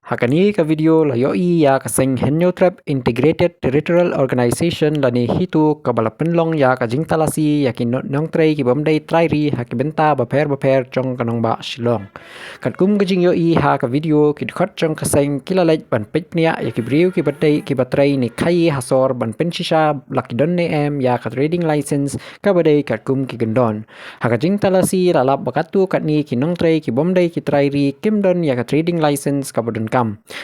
Hakani ka video la yoi ya ka seng henyo trap integrated territorial organization la ni hitu ka bala penlong ya ka jing talasi ya ki nong trei ki bom dai trai ri ha ki benta ba pher chong kanong ba shilong kan kum ka jing yoi ha ka video ki khot chong ka seng kilalej ban pech nia ya ki briu ki batei ki batrai ni khai hasor ban pen shisha laki don ne em ya ka trading license ka badai ka kum ki gendon ha ka jing talasi la lap bakatu kat ni ki nong trei ki bom dai ki trai ri kim don ya ka trading license ka bodon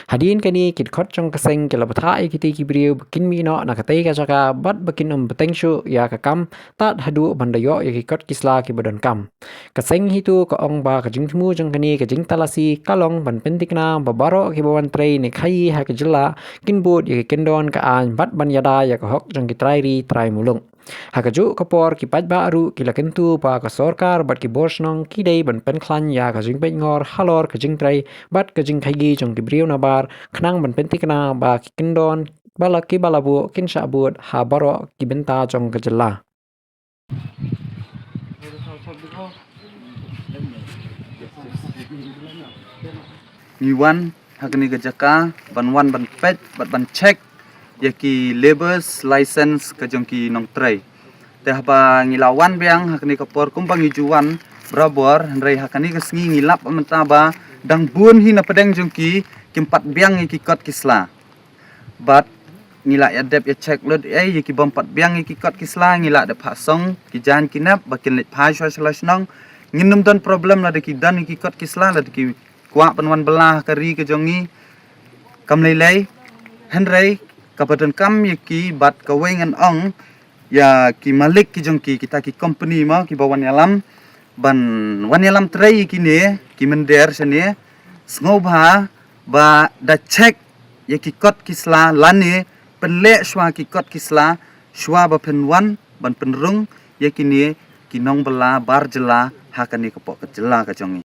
hadin kani kit khot chong kaseng ke labtha e kiti ki briu bakin mi no na katai ka chaka bat bakin beteng shu ya ka kam tat hadu bandayo ya ki kot kisla ki badon kam kaseng hitu ka ong ba ka jingmu jong kani ka jing talasi kalong ban pentikna babaro ki bawan trei ne khai ha ka jilla kin bot ya ki kendon ka an bat ban yada ya ka hok jong ki trai ri trai mulung Hakaju kapor ki paj baru ki lakentu pa ka sorkar bat ki borsnong ki dei ban pen klan ya ka jing pen ngor halor ka jing trai bat ka jing khaigi jong ki briu na bar khnang ban pen tikna ba ki kindon bala ki balabu kin shabut ha baro ki benta jong ka jella Niwan hakni gajaka ban pet ban check yaki labels license kajongki nong tray teh ba ngilawan biang hakni kapor kumpang ijuan brabor hendrai hakani kesngi ngilap mentaba dang bun hina pedeng jongki kimpat biang iki kot kisla bat ngila adep ya check lot yaki bompat biang iki kot kisla ngila de phasong ki jan kinap bakin let phai nong nginum don problem la de ki dan iki kot kisla la de ki kwa penwan belah kari kejongi kamlelai hendrai kapadan kam ki bat kawengan ong ya ki malik ki jongki kita ki company ma ki bawan yalam ban wan yalam trai ki ne ki mender sene sngoba ba da check ya ki kot kisla lane penle shwa ki kot kisla shwa ba penwan ban penrung ya ki ne ki nong bela bar jela hakani kapok jela ka jongi